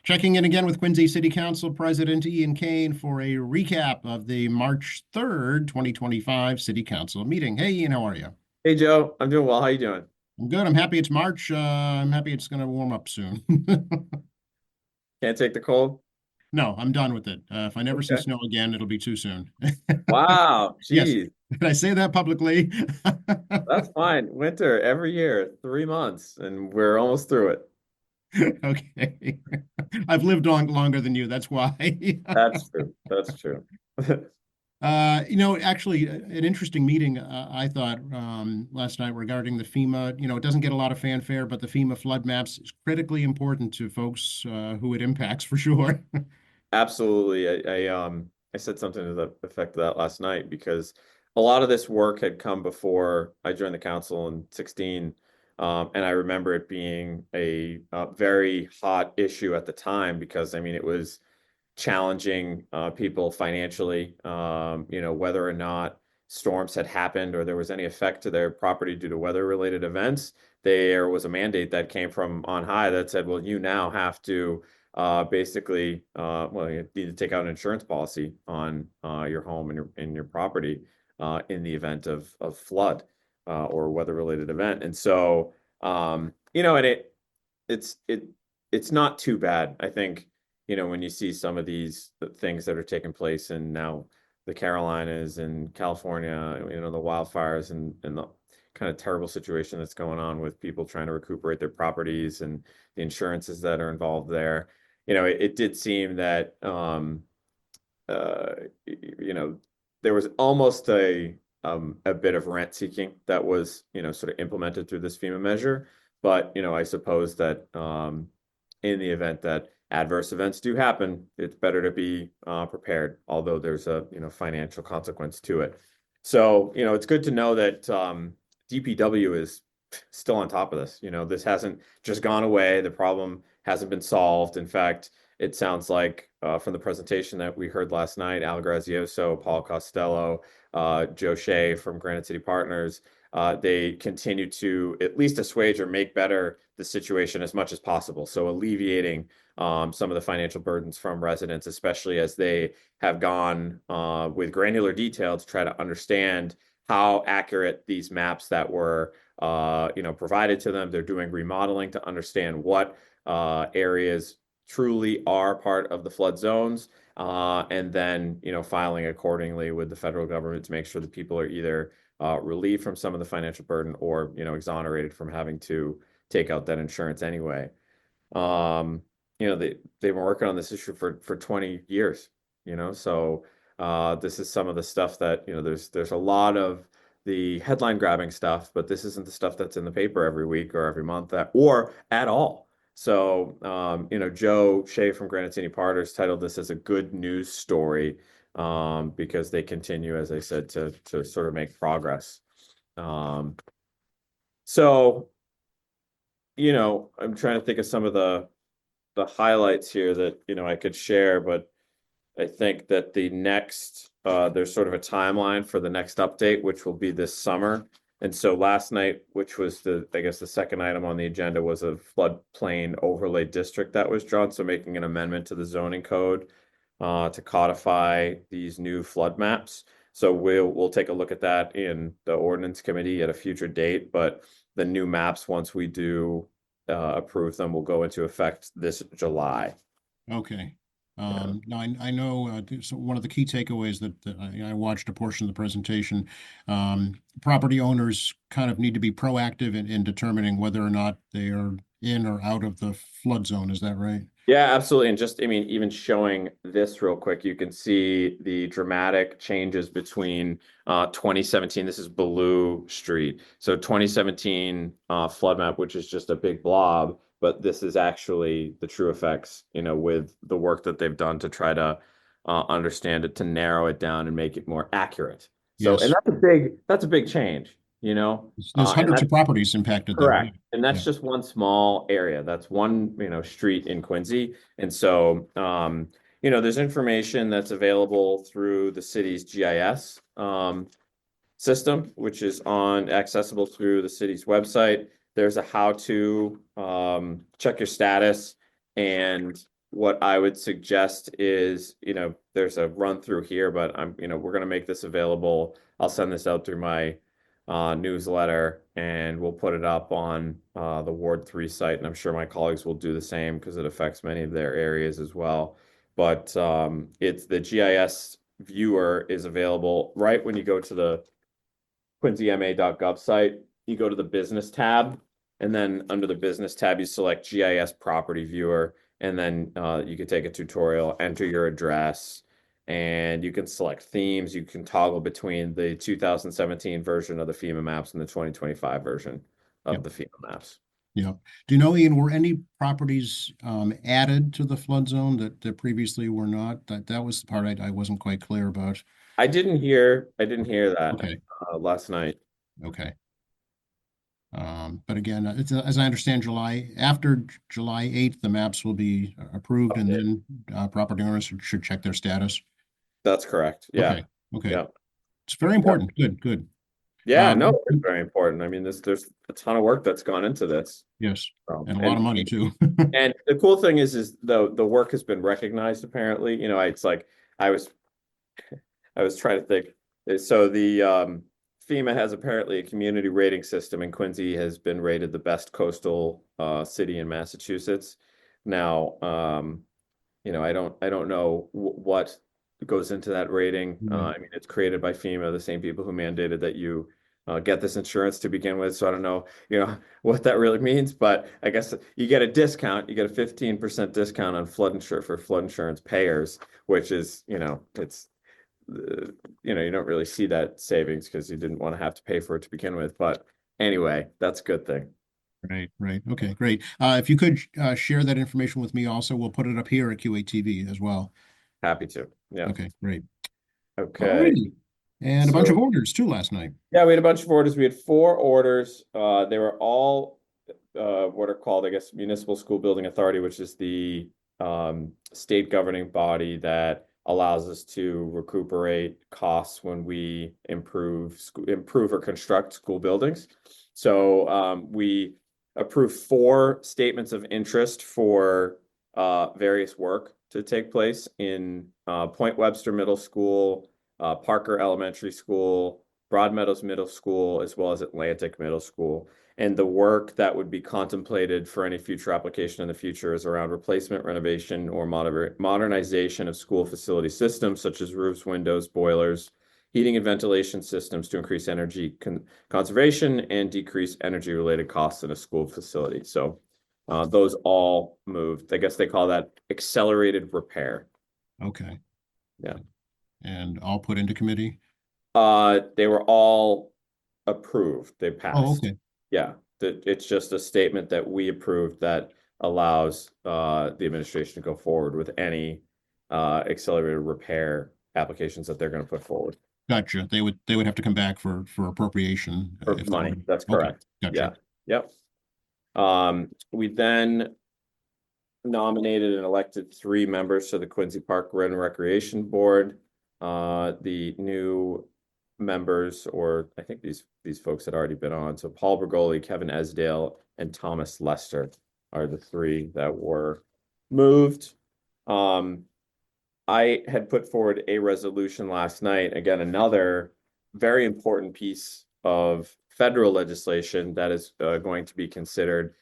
Checking in again with Quincy City Council President Ian Kane for a recap of the March 3rd, 2025 City Council meeting. Hey, Ian, how are you? Hey Joe, I'm doing well. How you doing? I'm good. I'm happy it's March. I'm happy it's going to warm up soon. Can't take the cold? No, I'm done with it. If I never see Okay. snow again, it'll be too soon. Wow, Yes. geez, Did I say that publicly? that's fine. Winter every year, 3 months, and we're almost through it. Okay. I've lived longer than you. That's why. That's true. That's true. Actually, an interesting meeting, I thought, last night regarding the FEMA. It doesn't get a lot of fanfare, but the FEMA flood maps is critically important to folks who it impacts for sure. Absolutely. I said something to the effect of that last night because a lot of this work had come before I joined the council in 16. And I remember it being a very hot issue at the time because I mean it was challenging people financially, whether or not storms had happened or there was any effect to their property due to weather-related events. There was a mandate that came from on high that said, well, you now have to you need to take out an insurance policy on your home and your property in the event of flood or weather-related event. And so, and it's it it's not too bad. I think, when you see some of these things that are taking place in now the Carolinas and California, the wildfires and the kind of terrible situation that's going on with people trying to recuperate their properties and the insurances that are involved there. It did seem that uh, there was almost a bit of rent seeking that was, sort of implemented through this FEMA measure. But, I suppose that in the event that adverse events do happen, it's better to be prepared, although there's a, financial consequence to it. So, it's good to know that DPW is still on top of this. This hasn't just gone away. The problem hasn't been solved. In fact, it sounds like from the presentation that we heard last night, Al Grazioso, Paul Costello, Joe Shea from Granite City Partners, they continue to at least assuage or make better the situation as much as possible. So alleviating some of the financial burdens from residents, especially as they have gone with granular detail to try to understand how accurate these maps that were provided to them. They're doing remodeling to understand what areas truly are part of the flood zones, and then filing accordingly with the federal government to make sure that people are either relieved from some of the financial burden or exonerated from having to take out that insurance anyway. They've been working on this issue for 20 years, so this is some of the stuff that there's a lot of the headline grabbing stuff, but this isn't the stuff that's in the paper every week or every month or at all. So, Joe Shea from Granite City Partners titled this as a good news story, because they continue, as I said, to sort of make progress. Um, so, I'm trying to think of some of the highlights here that I could share, but I think that there's sort of a timeline for the next update, which will be this summer. And so last night, which was I guess the second item on the agenda, was a floodplain overlay district that was drawn. So making an amendment to the zoning code to codify these new flood maps. So we'll take a look at that in the ordinance committee at a future date. But the new maps, once we do approve them, will go into effect this July. Okay. Yeah. Now I know so one of the key takeaways that I watched a portion of the presentation. Property owners kind of need to be proactive in determining whether or not they are in or out of the flood zone. Is that right? Yeah, absolutely. And just, I mean, even showing this real quick, you can see the dramatic changes between 2017. This is Bellew Street. So 2017 flood map, which is just a big blob, but this is actually the true effects, with the work that they've done to try to understand it, to narrow it down and make it more accurate. So, and Yes. that's a big change, There's and hundreds that's of properties impacted there. correct. And Yeah. that's just one small area. That's one, street in Quincy. And so, there's information that's available through the city's GIS system, which is accessible through the city's website. There's a how to check your status and what I would suggest is, there's a run through here, but we're going to make this available. I'll send this out through my newsletter, and we'll put it up on the Ward 3 site, and I'm sure my colleagues will do the same because it affects many of their areas as well. But it's the GIS viewer is available right when you go to the quincyma.gov site. You go to the business tab, and then under the business tab, you select GIS property viewer, and then you can take a tutorial, enter your address, and you can select themes. You can toggle between the 2017 version of the FEMA maps and the 2025 version of Yep. the FEMA maps. Yeah. Do you know, Ian, were any properties added to the flood zone that previously were not? That was the part I wasn't quite clear about. I didn't hear that Okay. last night. Okay. But again, it's as I understand, after July 8th, the maps will be approved, and Okay. then property owners should check their status. That's correct. Yeah. Okay. Okay. Yeah. It's very important. Good. Good. Yeah, no, it's very important. I mean, there's a ton of work that's gone into this. Yes, So, and a lot of money too. And the cool thing is the work has been recognized apparently. It's like I was trying to think. So the FEMA has apparently a community rating system, and Quincy has been rated the best coastal city in Massachusetts. Now, I don't know what goes into that rating. I mean, it's created by FEMA, the same people who mandated that you get this insurance to begin with. So I don't know, what that really means, but I guess you get a discount. You get a 15% discount on flood insurance payers, which is, it's you don't really see that savings because you didn't want to have to pay for it to begin with. But anyway, that's a good thing. Right. Okay, great. If you could share that information with me also, we'll put it up here at QATV as well. Happy to. Yeah. Okay, great. Okay. Alrighty. And a bunch of orders too last night. Yeah, we had a bunch of orders. We had 4 orders. They were all what are called, I guess, Municipal School Building Authority, which is the state governing body that allows us to recuperate costs when we improve or construct school buildings. So we approved 4 statements of interest for various work to take place in Point Webster Middle School, Parker Elementary School, Broadmeadows Middle School, as well as Atlantic Middle School. And the work that would be contemplated for any future application in the future is around replacement, renovation, or modernization of school facility systems, such as roofs, windows, boilers, heating and ventilation systems to increase energy conservation and decrease energy-related costs in a school facility. So those all moved. I guess they call that accelerated repair. Okay. Yeah. And all put into committee? They were all approved. They passed. Oh, okay. Yeah, it's just a statement that we approved that allows the administration to go forward with any accelerated repair applications that they're going to put forward. Gotcha. They would have to come back for appropriation. For money. That's correct. Okay. Gotcha. Yeah. Yep. We then nominated and elected 3 members to the Quincy Park Rec and Recreation Board. The new members, or I think these folks had already been on. So Paul Bergoli, Kevin Esdale, and Thomas Lester are the 3 that were moved. I had put forward a resolution last night. Again, another very important piece of federal legislation that is going to be considered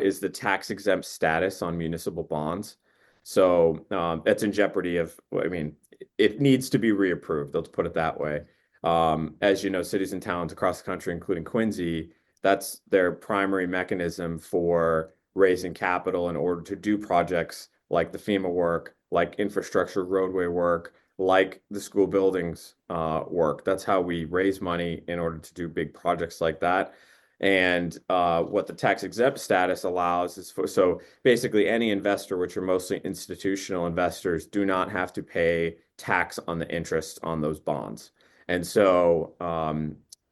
is the tax exempt status on municipal bonds. So that's in jeopardy of, I mean, it needs to be reapproved. Let's put it that way. As you know, cities and towns across the country, including Quincy, that's their primary mechanism for raising capital in order to do projects like the FEMA work, like infrastructure roadway work, like the school buildings work. That's how we raise money in order to do big projects like that. And what the tax exempt status allows is so basically any investor, which are mostly institutional investors, do not have to pay tax on the interest on those bonds. And so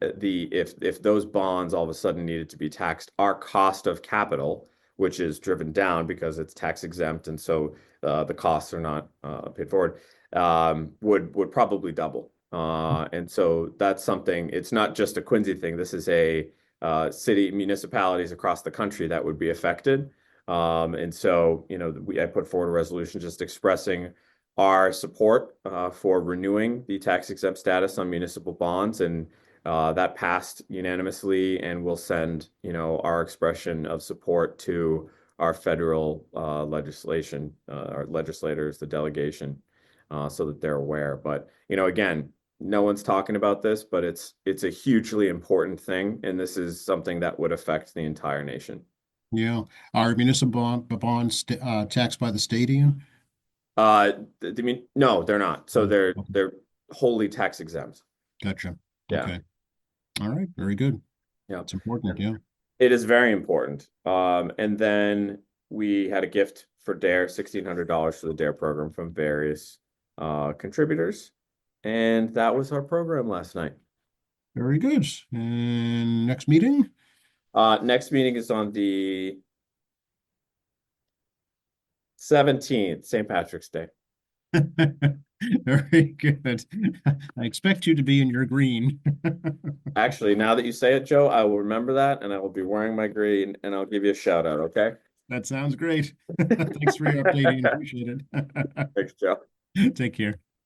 if those bonds all of a sudden needed to be taxed, our cost of capital, which is driven down because it's tax exempt, and so the costs are not paid forward, would probably double. And so that's something. It's not just a Quincy thing. This is a city municipalities across the country that would be affected. And so, I put forward a resolution just expressing our support for renewing the tax exempt status on municipal bonds, and that passed unanimously, and we'll send, our expression of support to our federal legislation, our legislators, the delegation, so that they're aware. But, again, no one's talking about this, but it's a hugely important thing, and this is something that would affect the entire nation. Yeah. Are municipal bonds taxed by the state, Ian? No, they're not. So No. they're Okay. they're wholly tax exempt. Gotcha. Yeah. Okay. All right. Very good. Yeah. It's important. Yeah. It is very important. And then we had a gift for DARE, $1,600 for the DARE program from various contributors. And that was our program last night. Very good. And next meeting? Next meeting is on the 17th, St. Patrick's Day. Very good. I expect you to be in your green. Actually, now that you say it, Joe, I will remember that, and I will be wearing my green, and I'll give you a shout out, okay? That sounds great. Thanks for your update, Ian. Appreciate it. Thanks, Joe. Take care.